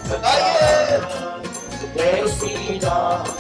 बताइए जय श्री राम।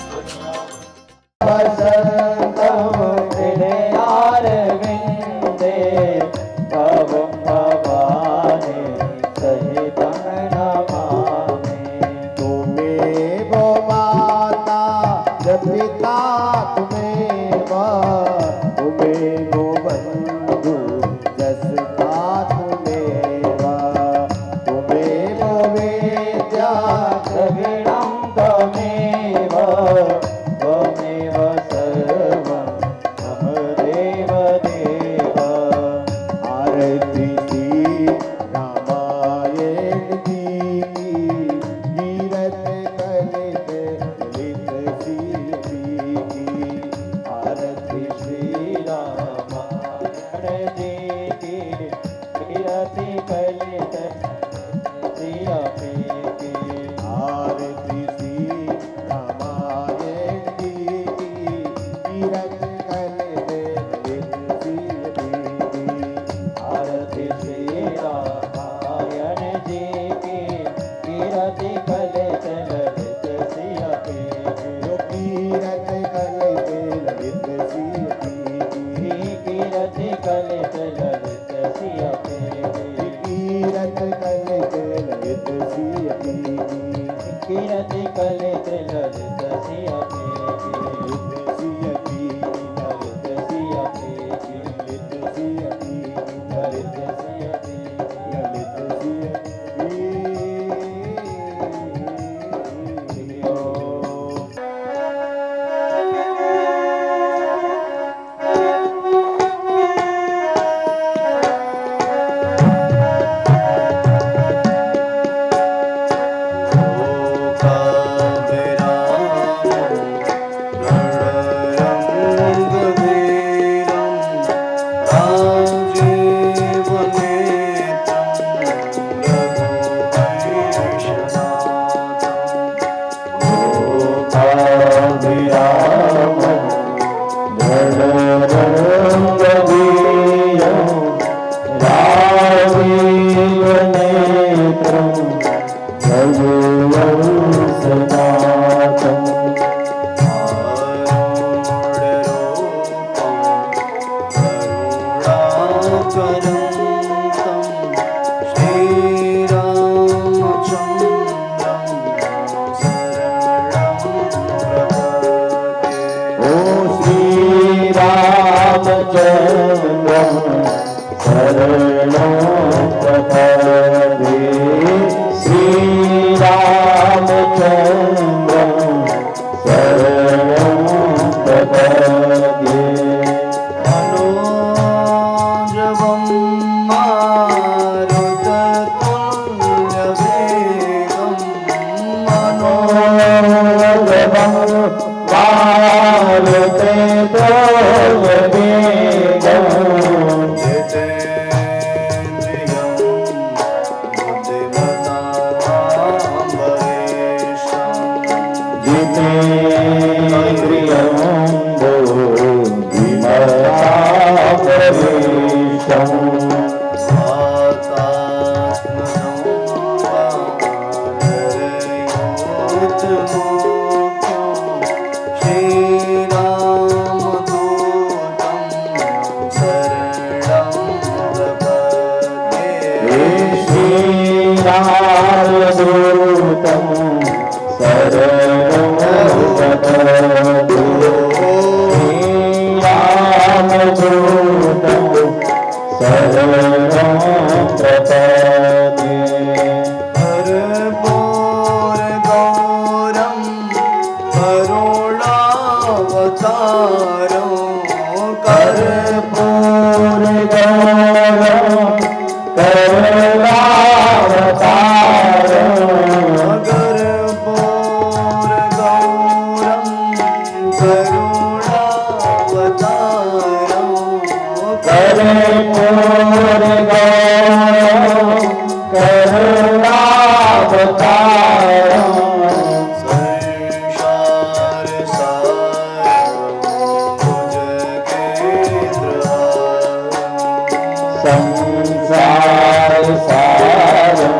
संसार सारं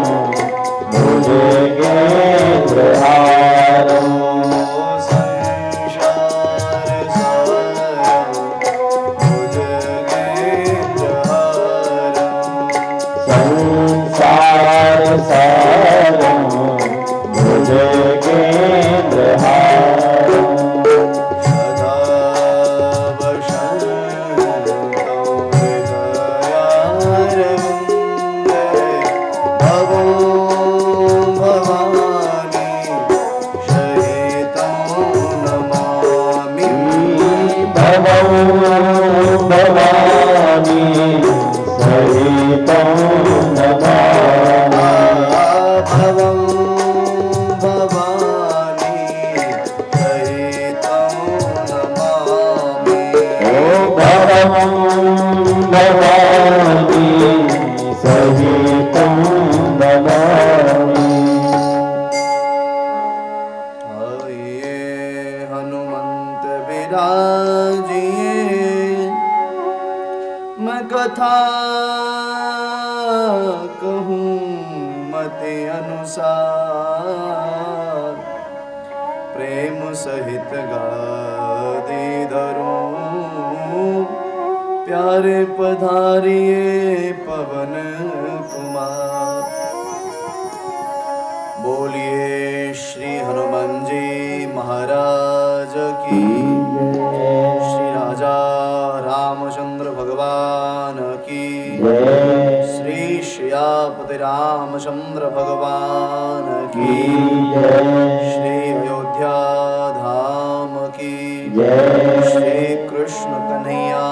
मुझे नमामि सहितं नमामि। आइए हनुमंत विराजिए, मैं कथा कहूँ मति अनुसार, प्रेम सहित गादी धरूं, प्यारे पधारिए पवन कुमार। बोलिए श्री हनुमान जी महाराज की, श्री राजा रामचंद्र भगवान की, श्री श्यापति रामचंद्र भगवान की, श्री अयोध्या धाम की, श्री कृष्ण कन्हैया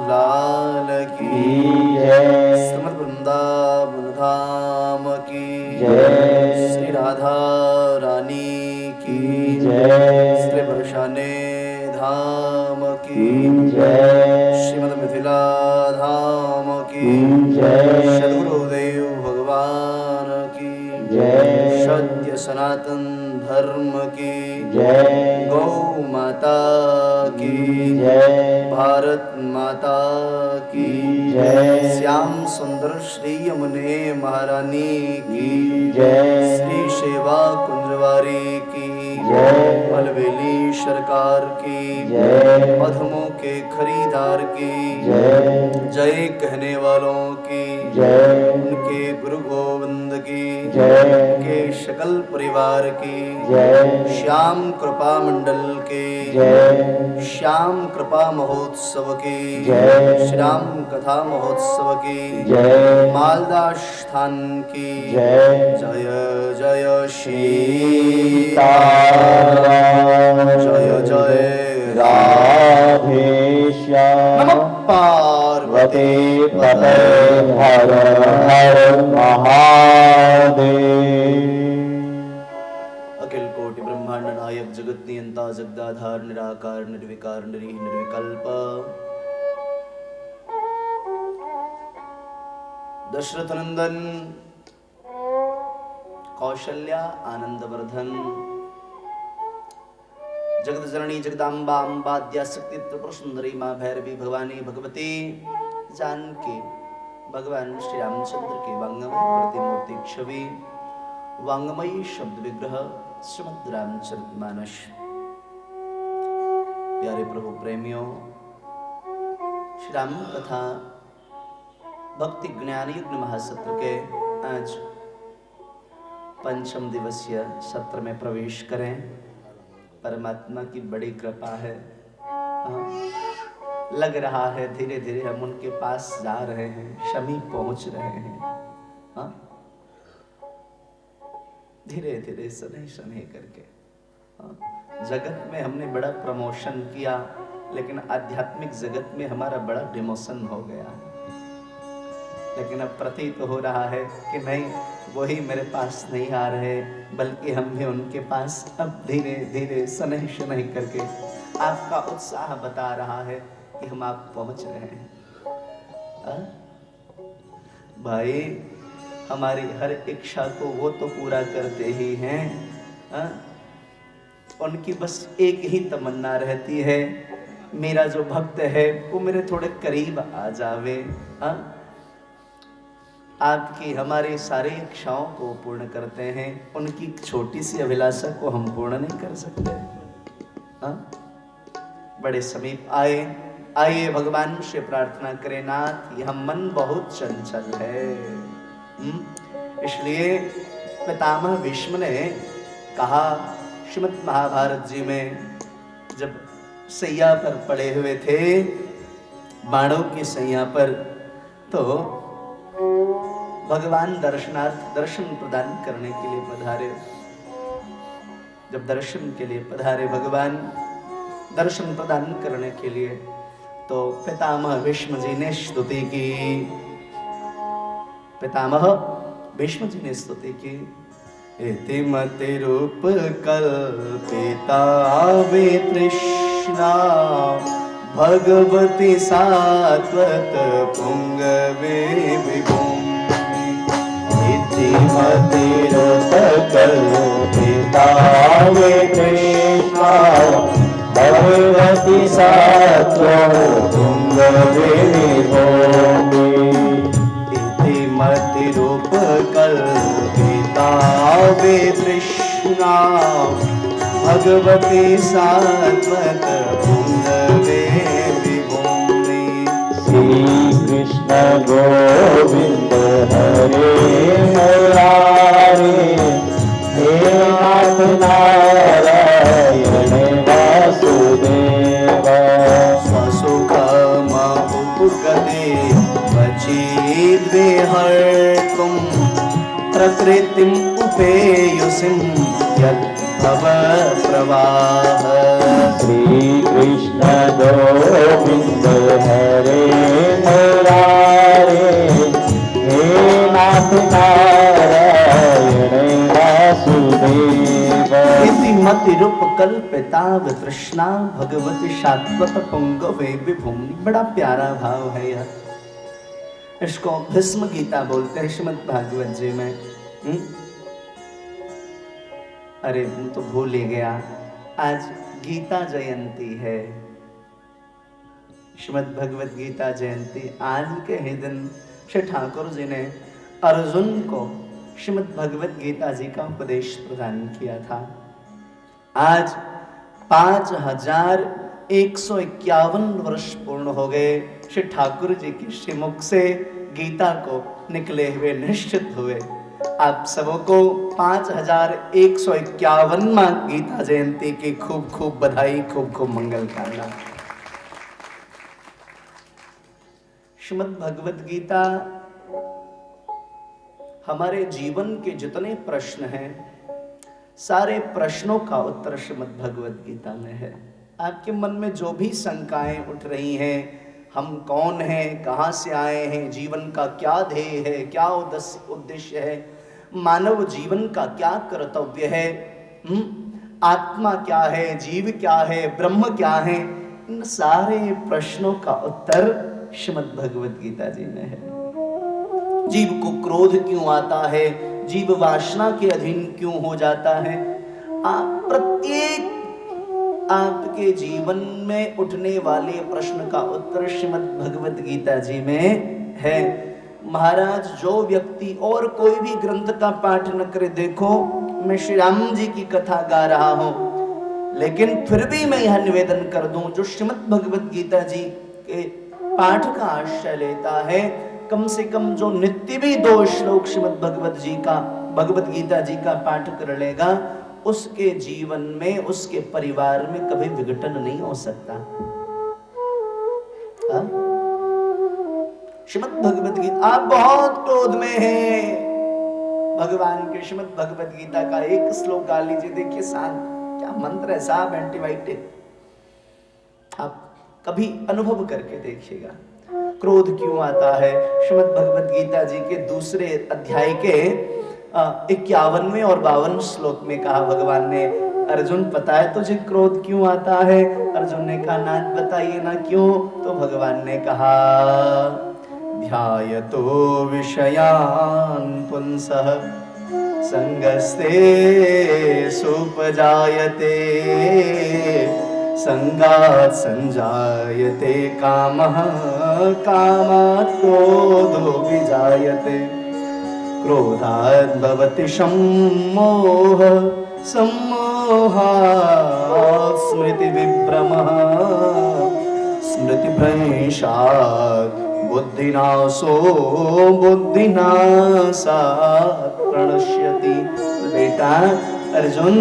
लाल की, श्रीमद् वृंदावन धाम की, श्री राधा रानी की, श्री बरसाने धाम की, श्रीमद् मिथिला धाम की, सद्गुरुदेव भगवान की, सत्य सनातन धर्म की, गौ माता की, भारत माता की, श्याम सुंदर श्री यमुने महारानी की, श्री सेवा कुंजवारी की, अलवेली सरकार की, अधमों के खरीदार की, जय कहने वालों की, उनके गुरु गोविंद की, उनके सकल परिवार की, श्याम कृपा मंडल के, श्याम कृपा महोत्सव की, श्याम कथा महोत्सव की, मालदा स्थान की, जय जय सीताराम, जय जय राधेश्याम। नमः पार्वती पते हर हर महादेव। अखिल कोटि ब्रह्मांड नायक जगत नियंता जगदाधार निराकार निर्विकार निर्विकल्प, दशरथ नंदन कौशल्या आनंदवर्धन, जगत जननी जगदाम्बा अम्बाद्या शक्ति त्रिपुर सुंदरी माँ भैरवी भगवानी भगवती जानकी, भगवान श्री रामचंद्र की वांगमय प्रतिमूर्ति छवि, वांगमयी शब्द विग्रह श्रीमद् रामचरितमानस। प्यारे प्रभु प्रेमियों, श्री राम कथा भक्ति ज्ञान युग्म महासत्र के आज पंचम दिवसीय सत्र में प्रवेश करें। परमात्मा की बड़ी कृपा है। लग रहा है धीरे धीरे हम उनके पास जा रहे हैं, समीप पहुंच रहे हैं। धीरे धीरे सने सने करके जगत में हमने बड़ा प्रमोशन किया, लेकिन आध्यात्मिक जगत में हमारा बड़ा डिमोशन हो गया। लेकिन अब प्रतीत हो रहा है कि नहीं, वही मेरे पास नहीं आ रहे, बल्कि हम भी उनके पास अब धीरे धीरे सनह सनह करके आपका उत्साह बता रहा है कि हम आप पहुंच रहे हैं। भाई, हमारी हर इच्छा को वो तो पूरा करते ही हैं, उनकी बस एक ही तमन्ना रहती है, मेरा जो भक्त है वो मेरे थोड़े करीब आ जावे। आपकी हमारी सारी इच्छाओं को पूर्ण करते हैं, उनकी छोटी सी अभिलाषा को हम पूर्ण नहीं कर सकते। बड़े समीप आइए भगवान से प्रार्थना करें, नाथ यह मन बहुत चंचल है। इसलिए पितामह भीष्म ने कहा, श्रीमद् महाभारत जी में जब सैया पर पड़े हुए थे, बाणों की सैया पर, तो भगवान दर्शन प्रदान करने के लिए पधारे। जब दर्शन के लिए पधारे भगवान दर्शन प्रदान करने के लिए, तो पितामह भीष्म जी ने स्तुति की। पितामह भीष्म जी ने स्तुति की, इति मति रूप कल्पिता वे तृष्णा भगवती सात्वत पुंगवे विभूमि इतिमतिरुपकल्पितावे कृष्णा भगवती सात्वतुंगवे विभूमि इतिमतिरुपकल्पितावे कृष्णा भगवती सात्वत पुंगवे विभूमि श्री कृष्ण गोविंद हरे मुरारे हे नाथ नारायण वासुदेव स्वसुखमुपगते वचीद्विहर्तुं प्रकृतिम् उपेयुषिं यद्भव प्रवाह श्री कृष्ण गोविंद हरे मुरारे हे नाथ नारायण वासुदेव इतिमतिरुपकल्पिताव तृष्णा भगवती शाश्वत पुंगवे विभूमि। बड़ा प्यारा भाव है यह। इसको भस्म गीता बोलते हैं श्रीमद् भागवत जी में। अरे तो भूल ही गया, आज गीता जयंती है, श्रीमद् भगवत गीता जयंती। आज के ही दिन श्री ठाकुर जी ने अर्जुन को श्रीमद् भगवत गीता जी का उपदेश प्रदान किया था। आज 5151 वर्ष पूर्ण हो गए श्री ठाकुर जी के श्रीमुख से गीता को निकले हुए निश्चित हुए। आप सबको 5151वां गीता जयंती की खूब खूब बधाई, खूब खूब मंगल कामना। श्रीमद् भगवत गीता हमारे जीवन के जितने प्रश्न हैं, सारे प्रश्नों का उत्तर श्रीमद् भगवत गीता में है। आपके मन में जो भी शंकाएं उठ रही हैं, हम कौन हैं, कहाँ से आए हैं, जीवन का क्या ध्येय है, क्या उद्देश्य है, मानव जीवन का क्या कर्तव्य है, आत्मा क्या है, जीव क्या है, ब्रह्म क्या है, इन सारे प्रश्नों का उत्तर श्रीमद् भगवत गीता जी में है। जीव को क्रोध क्यों आता है, जीव वासना के अधीन क्यों हो जाता है, प्रत्येक आपके जीवन में उठने वाले प्रश्न का उत्तर श्रीमद् भगवत गीता जी में है। महाराज, जो व्यक्ति और कोई भी ग्रंथ का पाठ न करे, देखो मैं श्री राम जी की कथा गा रहा हूं, लेकिन फिर भी मैं यह निवेदन कर दूं, जो श्रीमद् भगवत गीता जी के पाठ का आश्रय लेता है, कम से कम जो नित्य भी 2 श्लोक श्रीमद् भगवत गीता जी का पाठ कर लेगा, उसके जीवन में, उसके परिवार में कभी विघटन नहीं हो सकता। श्रीमद् भगवत गीता, आप बहुत क्रोध में हैं, भगवान के श्रीमद् भगवत गीता का एक श्लोक गा लीजिए, देखिए शांत, क्या मंत्र है साहब, एंटीबायोटिक। आप कभी अनुभव करके देखिएगा क्रोध क्यों आता है। श्रीमद् भगवत गीता जी के दूसरे अध्याय के 51वें और 52वें श्लोक में कहा भगवान ने, अर्जुन पता है तुझे क्रोध क्यों आता है? अर्जुन ने कहा नाथ बताइए ना क्यों? तो भगवान ने कहा ध्यायतो विषयान् पुंसः संगस्ते सुपजायते संगात् संजायते कामः कामात् क्रोधो विजायते क्रोधात् भवति सम्मोहः सम्मोहात् स्मृतिविभ्रमः स्मृतिभ्रंशात् बुद्धिनाशो बुद्धिनाशात् प्रणश्यति। बेटा अर्जुन,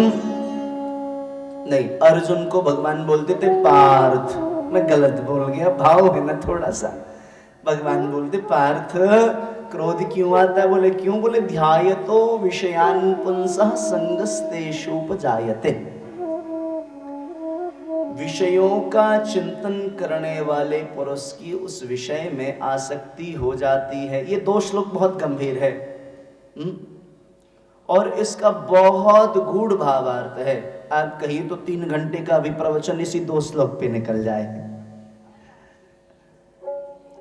नहीं, अर्जुन को भगवान बोलते थे पार्थ, मैं गलत बोल गया, भाव है ना थोड़ा सा। भगवान बोलते पार्थ क्रोध क्यों आता है? बोले क्यों? बोले ध्यायतो विषयान् पुंसः संगस्तेषुपजायते। विषयों का चिंतन करने वाले पुरुष की उस विषय में आसक्ति हो जाती है। ये 2 श्लोक बहुत गंभीर है और इसका बहुत गूढ़ भावार्थ है। आप कहिए तो 3 घंटे का भी प्रवचन इसी 2 श्लोक पे निकल जाए।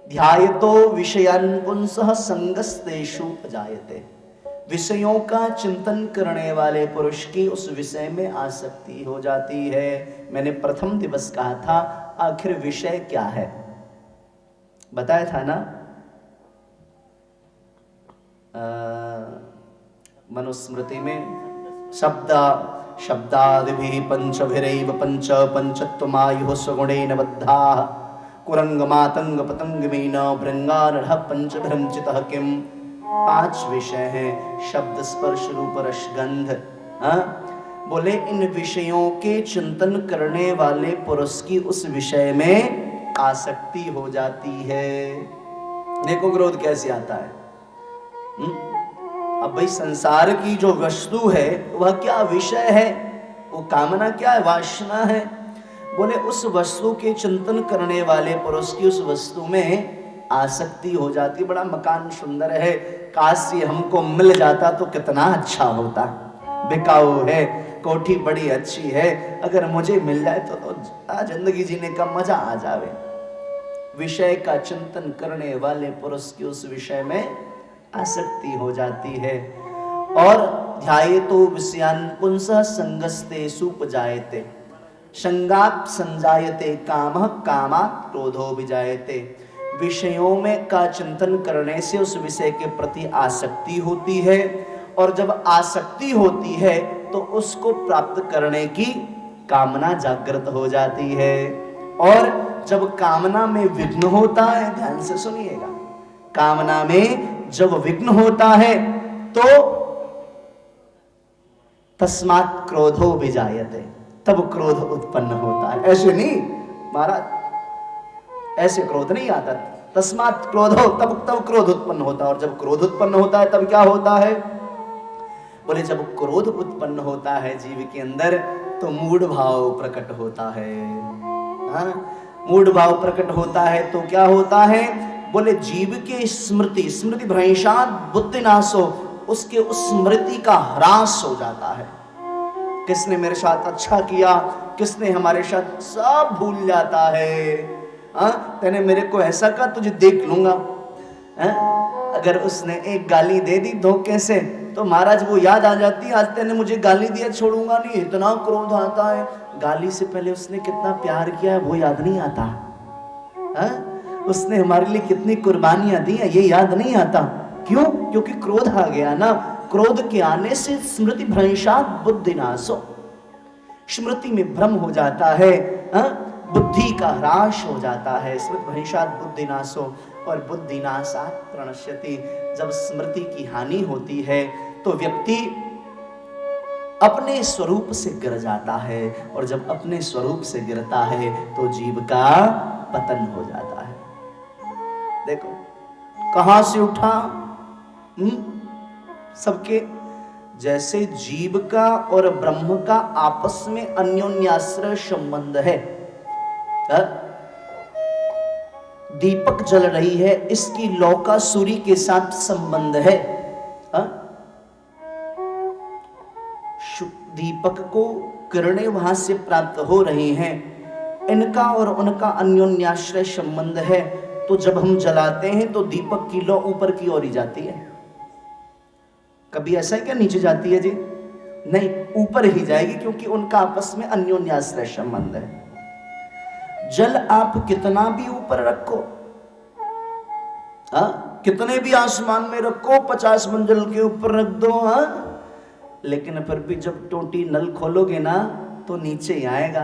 ध्यायतो विषयान् पुंसः संगस्तेषु उपजायते। विषयों का चिंतन करने वाले पुरुष की उस विषय में आसक्ति हो जाती है। मैंने प्रथम दिवस कहा था आखिर विषय क्या है, बताया था ना। मनुस्मृति में शब्दादिभिः पंचभिरैव पंच पंचत्वमायुः स्वगुणेन बद्धाः कुरंग मातंग पतंग मीन भृंगारढ़ पंचभ्रंचितः किम। 5 विषय हैं, शब्द स्पर्श रूप रस गंध। बोले इन विषयों के चिंतन करने वाले पुरुष की उस विषय में आसक्ति हो जाती है। देखो क्रोध कैसे आता है। अब भाई संसार की जो वस्तु है वह क्या विषय है, वो कामना क्या है, वासना है। बोले उस वस्तु के चिंतन करने वाले पुरुष की उस वस्तु में आसक्ति हो जाती। बड़ा मकान सुंदर है, काश ये हमको मिल जाता तो कितना अच्छा होता। बिकाऊ है, कोठी बड़ी अच्छी है, अगर मुझे मिल जाए तो जिंदगी जीने का मजा आ जावे। विषय का चिंतन करने वाले पुरुष की उस विषय में आसक्ति हो जाती है। और ध्यायतो विषयान् पुंसः संगस्तेषु उपजायते। संगात् संजायते कामः कामात् क्रोधो विजायते। विषयों में का चिंतन करने से उस विषय के प्रति आसक्ति होती है, और जब आसक्ति होती है तो उसको प्राप्त करने की कामना जागृत हो जाती है। और जब कामना में विघ्न होता है, ध्यान से सुनिएगा, कामना में जब विघ्न होता है तो तस्मात् क्रोधो विजायते, तब क्रोध उत्पन्न होता है। ऐसे नहीं महाराज, ऐसे क्रोध नहीं आता। तस्मात् क्रोधो, तब क्रोध उत्पन्न होता है। और जब क्रोध उत्पन्न होता है तब क्या होता है। बोले जब क्रोध उत्पन्न होता है जीव के अंदर तो मूढ़ भाव प्रकट होता है। मूढ़ भाव प्रकट होता है तो क्या होता है। बोले जीव के स्मृति भ्रंशात् बुद्धिनाशो, उसके उस स्मृति का ह्रास हो जाता है। किसने मेरे साथ अच्छा किया, किसने हमारे साथ, सब भूल जाता है। तेने मेरे को ऐसा कहा, तुझे देख लूंगा। अगर उसने एक गाली दे दी धोखे से तो महाराज वो याद आ जाती है, आज तेने मुझे गाली दिया, छोड़ूंगा नहीं। इतना क्रोध आता है। गाली से पहले उसने कितना प्यार किया है वो याद नहीं आता। उसने हमारे लिए कितनी कुर्बानियां दी है ये याद नहीं आता। क्यों? क्योंकि क्रोध आ गया ना। क्रोध के आने से स्मृति भ्रंशात् बुद्धिनाशो, स्मृति में भ्रम हो जाता है, बुद्धि का ह्रास हो जाता है। स्मृति भ्रंशात् बुद्धिनाशो और बुद्धिनाशात् प्रणश्यति। जब स्मृति की हानि होती है तो व्यक्ति अपने स्वरूप से गिर जाता है, और जब अपने स्वरूप से गिरता है तो जीव का पतन हो जाता है। देखो कहां से उठा, सबके जैसे जीव का और ब्रह्म का आपस में अन्योन्याश्रय संबंध है। दीपक जल रही है, इसकी लौ का सूर्य के साथ संबंध है। दीपक को किरणें वहां से प्राप्त हो रही हैं, इनका और उनका अन्योन्याश्रय संबंध है। तो जब हम जलाते हैं तो दीपक की लौ ऊपर की ओर ही जाती है। कभी ऐसा है क्या नीचे जाती है जी? नहीं, ऊपर ही जाएगी, क्योंकि उनका आपस में अन्योन्याश्रय संबंध है। जल आप कितना भी ऊपर रखो, कितने भी आसमान में रखो, 50 मंजिल के ऊपर रख दो, लेकिन फिर भी जब टोटी नल खोलोगे ना तो नीचे ही आएगा।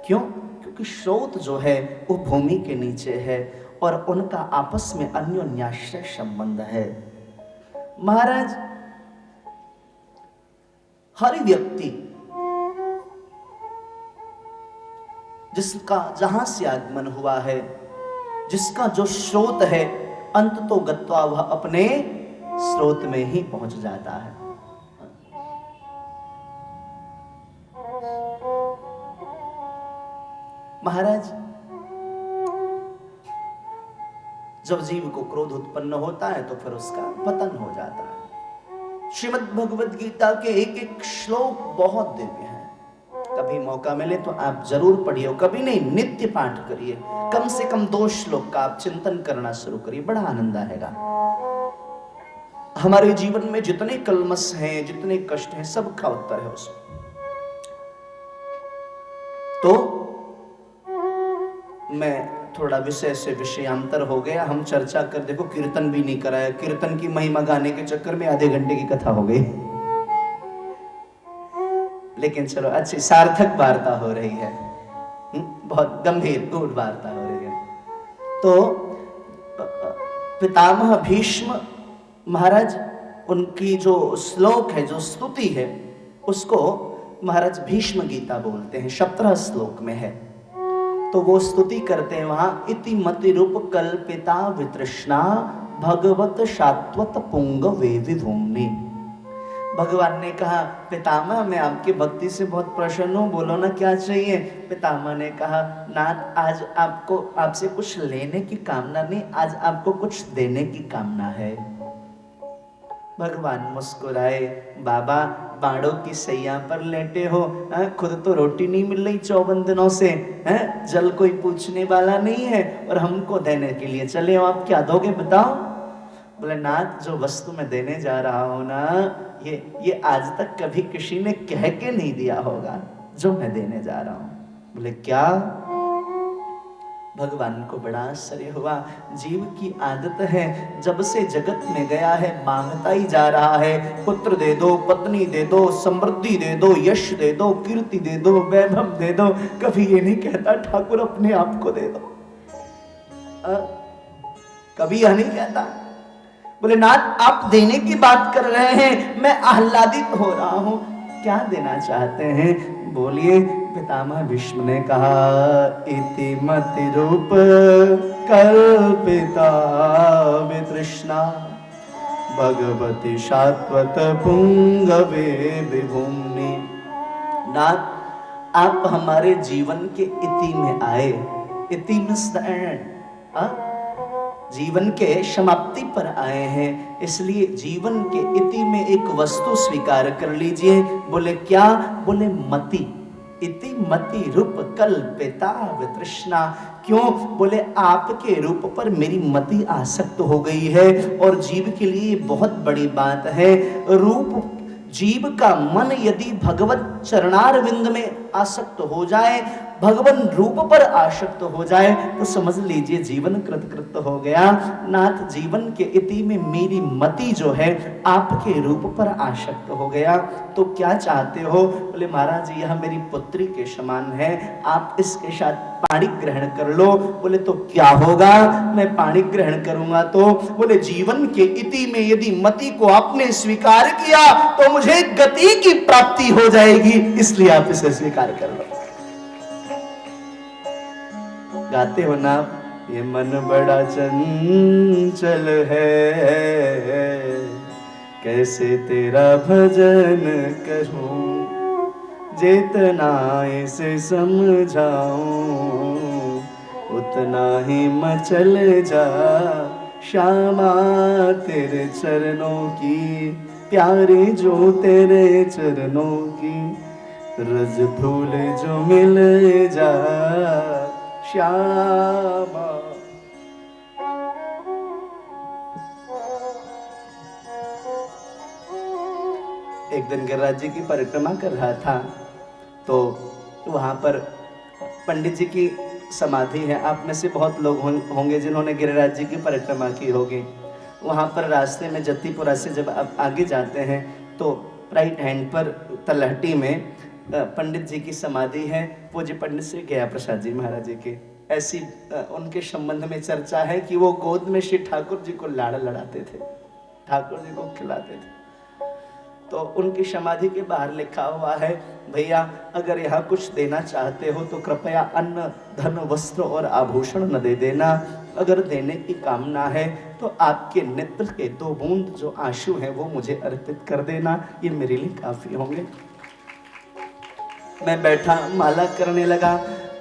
क्यों? क्योंकि स्रोत जो है वो भूमि के नीचे है और उनका आपस में अन्योन्याश्रय संबंध है। महाराज, हर व्यक्ति जिसका जहां से आगमन हुआ है, जिसका जो स्रोत है, अंत तो गत्वा वह अपने स्रोत में ही पहुंच जाता है। महाराज, जब जीव को क्रोध उत्पन्न होता है तो फिर उसका पतन हो जाता है। श्रीमद् भगवद गीता के एक एक श्लोक बहुत दिव्य हैं। कभी मौका मिले तो आप जरूर पढ़िए, कभी नहीं नित्य पाठ करिए, कम से कम 2 श्लोक का आप चिंतन करना शुरू करिए, बड़ा आनंद आएगा। हमारे जीवन में जितने कलमश हैं, जितने कष्ट हैं, सब का उत्तर है उसमें। तो मैं थोड़ा विषय से विषयांतर हो गया, हम चर्चा कर, देखो कीर्तन भी नहीं कराया, कीर्तन की महिमा गाने के चक्कर में आधे घंटे की कथा हो गई, लेकिन चलो अच्छी सार्थक वार्ता हो रही है, बहुत गंभीर गूढ़ वार्ता हो रही है। तो पितामह भीष्म महाराज, उनकी जो श्लोक है, जो स्तुति है, उसको महाराज भीष्म गीता बोलते हैं, 17 श्लोक में है। तो वो स्तुति करते हैं वहां, इति मति रूप कल्पिता वितृष्णा भगवत शाश्वत पुंग वे विभूमि। भगवान ने कहा, पितामह मैं आपकी भक्ति से बहुत प्रसन्न हूँ, बोलो ना क्या चाहिए। पितामह ने कहा, नाथ आज आपको आपसे कुछ लेने की कामना नहीं, आज आपको कुछ देने की कामना है। भगवान मुस्कुराए, बाबा बाड़ों की सैया पर लेटे हो, खुद तो रोटी नहीं मिल रही 54 दिनों से, जल कोई पूछने वाला नहीं है और हमको देने के लिए चले हो, आप क्या दोगे बताओ। बोले नाथ, जो वस्तु मैं देने जा रहा हूं ना, ये आज तक कभी किसी ने कह के नहीं दिया होगा जो मैं देने जा रहा हूं। बोले क्या? भगवान को बड़ा आश्चर्य हुआ। जीव की आदत है, जब से जगत में गया है मांगता ही जा रहा है, पुत्र दे दो, पत्नी दे दो, समृद्धि दे दो, यश दे दो, कीर्ति दे दो, वैभव दे दो। कभी ये नहीं कहता ठाकुर अपने आप को दे दो, कभी यह नहीं कहता। बोले नाथ, आप देने की बात कर रहे हैं, मैं आह्लादित हो रहा हूं, क्या देना चाहते हैं बोलिए। पितामह भीष्म ने कहा, इति मति रूप कल्पिता वितृष्णा भगवती शाश्वत पुंगवे विभूमि। नाथ, आप हमारे जीवन के इति में आए, इति मींस द एंड, जीवन के समाप्ति पर आए हैं, इसलिए जीवन के इति में एक वस्तु स्वीकार कर लीजिए। बोले क्या? बोले मति, इति मति रूप कल्पिता वितृष्णा। क्यों? बोले आपके रूप पर मेरी मति आसक्त हो गई है, और जीव के लिए बहुत बड़ी बात है। रूप, जीव का मन यदि भगवत चरणारविंद में आसक्त हो जाए, भगवान रूप पर आसक्त हो जाए, तो समझ लीजिए जीवन कृतकृत हो गया। नाथ, जीवन के इति में मेरी मति जो है आपके रूप पर आसक्त हो गया, तो क्या चाहते हो? बोले महाराज, यह मेरी पुत्री के समान है, आप इसके साथ पाणी ग्रहण कर लो। बोले तो क्या होगा मैं पाणी ग्रहण करूंगा तो? बोले जीवन के इति में यदि मति को आपने स्वीकार किया तो मुझे गति की प्राप्ति हो जाएगी, इसलिए आप इसे स्वीकार कर लो। गाते हो ना, ये मन बड़ा चंचल है, कैसे तेरा भजन करूं, जितना इसे समझाऊं उतना ही मचल जा श्यामा तेरे चरणों की, प्यारे जो तेरे चरणों की, रज फूल जो मिल जा श्यामा। एक दिन गिरिराज जी की परिक्रमा कर रहा था, तो वहां पर पंडित जी की समाधि है। आप में से बहुत लोग होंगे जिन्होंने गिरिराज जी की परिक्रमा की होगी। वहां पर रास्ते में जत्तीपुरा से जब आप आगे जाते हैं तो राइट हैंड पर तलहटी में पंडित जी की समाधि है, पूज्य पंडित श्री गया प्रसाद जी महाराज जी की। ऐसी उनके संबंध में चर्चा है कि वो गोद में श्री ठाकुर जी को लाड़ लड़ाते थे, ठाकुर जी को खिलाते थे। तो उनकी समाधि के बाहर लिखा हुआ है, भैया अगर यहाँ कुछ देना चाहते हो तो कृपया अन्न, धन, वस्त्र और आभूषण न दे देना। अगर देने की कामना है तो आपके नेत्र के 2 बूंद जो आंसू हैं वो मुझे अर्पित कर देना, ये मेरे लिए काफी होंगे। मैं बैठा माला करने लगा,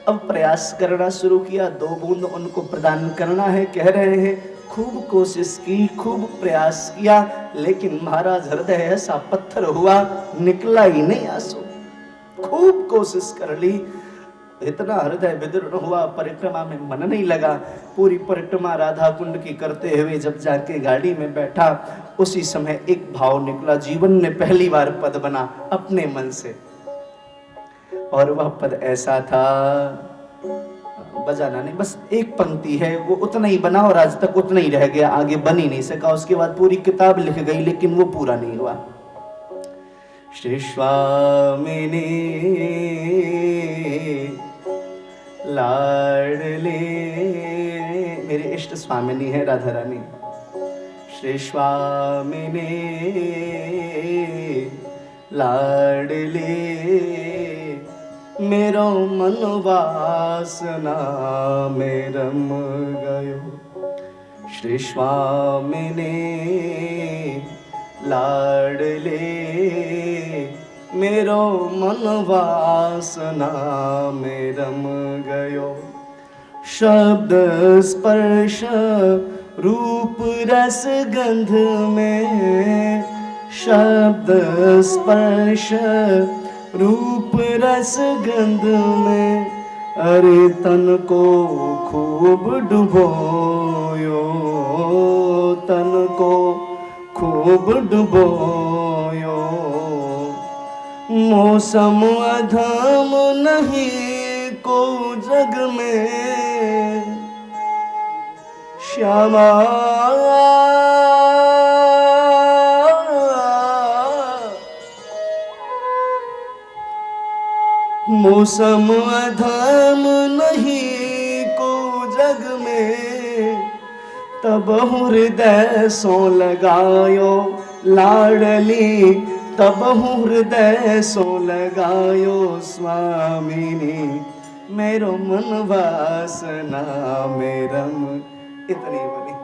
अब प्रयास करना शुरू किया, 2 बूंद उनको प्रदान करना है, कह रहे हैं। खूब कोशिश की, खूब प्रयास किया, लेकिन महाराज हृदय ऐसा पत्थर हुआ, निकला ही नहीं आंसू। खूब कोशिश कर ली, इतना हृदय विदीर्ण हुआ, परिक्रमा में मन नहीं लगा। पूरी परिक्रमा राधा कुंड की करते हुए जब जाके गाड़ी में बैठा, उसी समय एक भाव निकला, जीवन में पहली बार पद बना अपने मन से, और वह पद ऐसा था, बजाना नहीं, बस एक पंक्ति है, वो उतना ही बना और आज तक उतना ही रह गया, आगे बन ही नहीं सका। उसके बाद पूरी किताब लिख गई लेकिन वो पूरा नहीं हुआ। श्री स्वामिनी लाडले, मेरे इष्ट स्वामिनी है राधा रानी। श्री स्वामिनी लाडले, मेरो मन वासना में रम गयो। श्री स्वामिनी लाडले, मेरो मन वासना में रम गयो। शब्द स्पर्श रूप रस गंध में, शब्द स्पर्श रूप रस गंध में, अरे तन को खूब डुबोयो, तन को खूब डुबोयो। मौसम अधम नहीं को जग में, श्यामा मौसम अधम नहीं को जग में, तब हृदय सो लगायो लाडली, तब हृदय सो लगायो स्वामिनी, मेरो मन वासना में रम। इतनी बनी।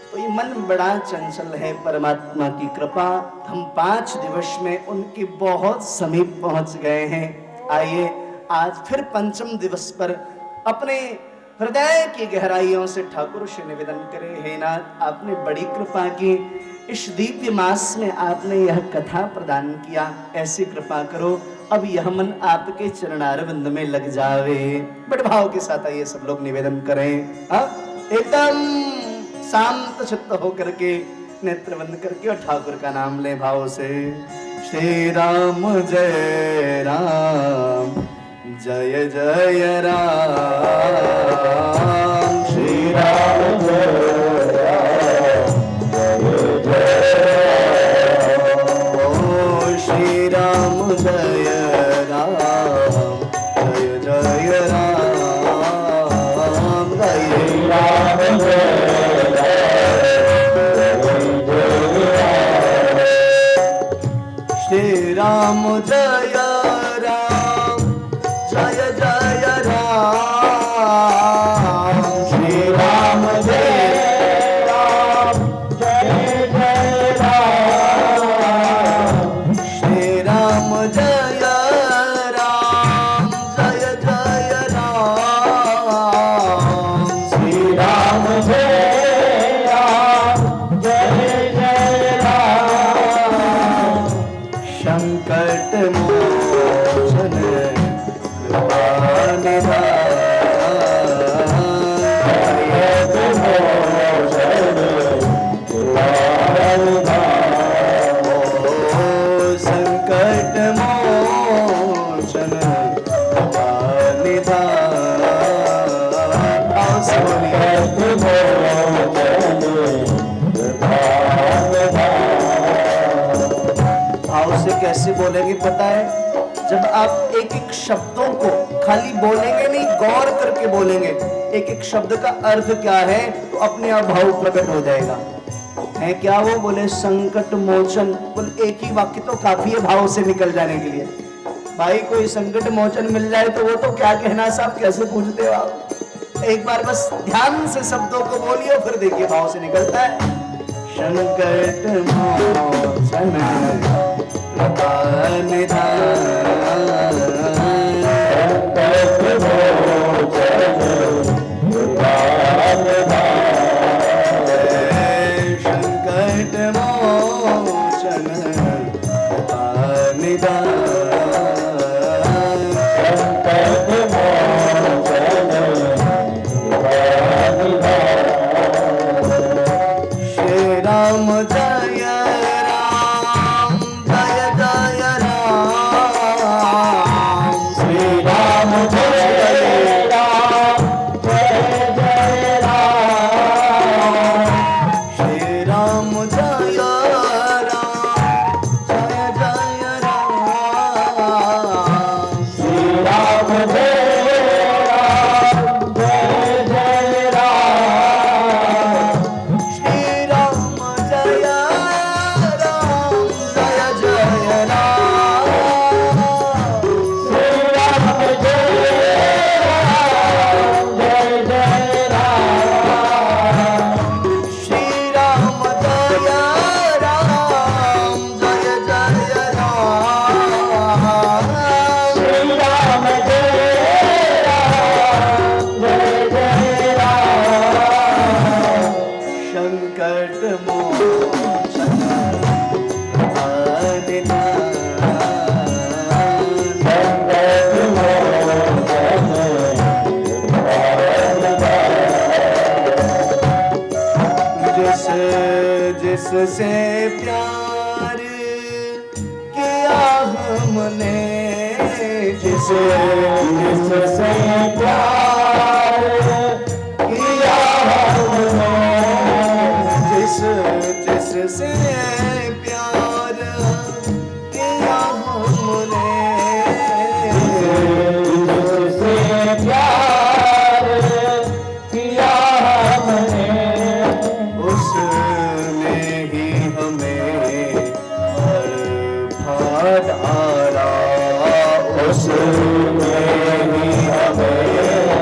तो ये मन बड़ा चंचल है, परमात्मा की कृपा, हम 5 दिवस में उनके बहुत समीप पहुंच गए हैं। आइए आज फिर पंचम दिवस पर अपने हृदय की गहराइयों से ठाकुर से निवेदन करें, हे नाथ आपने बड़ी कृपा की, इस दिव्य मास में आपने यह कथा प्रदान किया, ऐसी कृपा करो अब यह मन आपके चरणारविंद में लग जावे। बड़े भाव के साथ आइए सब लोग निवेदन करें, एकदम शांत चित्त होकर के नेत्र बंद करके और ठाकुर का नाम ले भाव से। श्री राम जय राम, जय जय राम, श्री राम जय राम, जय जय राम, श्री राम जय राम, जय जय राम, जय राम जय श्री राम जय राम, जय जय राम, श्री राम जय राम, जय जय राम, श्री राम जय राम, जय जय राम, श्री राम जय राम, जय जय राम, संकट मोचन कृपा निधान, संकट मोचन कृपा निधान, भाव से कैसे बोलेंगे पता है? जब आप एक एक शब्दों को खाली बोलेंगे नहीं, गौर करके बोलेंगे, एक एक शब्द का अर्थ क्या है तो अपने आप भाव प्रकट हो जाएगा। है क्या वो? बोले संकट मोचन, बोले एक ही वाक्य तो काफी है भाव से निकल जाने के लिए। भाई कोई संकट मोचन मिल जाए तो वो तो क्या कहना साहब, कैसे पूछते हो आप? एक बार बस ध्यान से शब्दों को बोलिए फिर देखिए भाव से निकलता है। संकट मोचन कृपा निधान, संकट मोचन कृपा निधान, संकट मोचन कृपा निधान, जिससे प्यार किया हमने, जिससे प्यार किया हमने, जिससे प्यार किया हमने, जिससे प्यार किया हमने, उसने ही हमें हर भार आरा, उसने ही हमें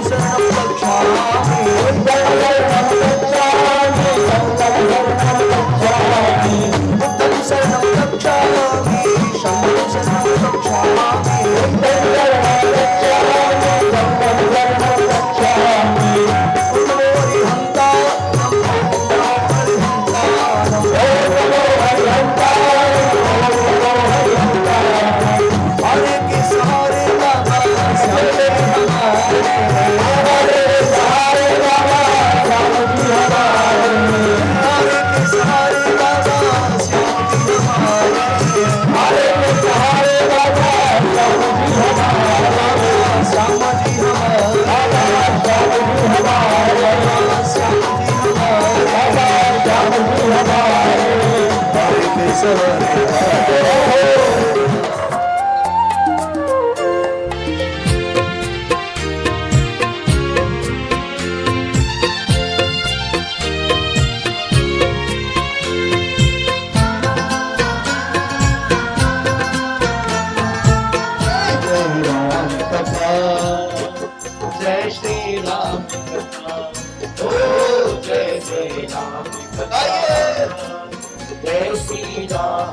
गच्छामि शरणं शरणं गच्छामि बुद्धं शरणं गच्छामि शरणं शरणं गच्छामि नमो हरिहन्ता नमो हरिहन्ता हरे कृष्ण हरे राम हरे जय श्री राम ओ जय श्री राम जय श्री राम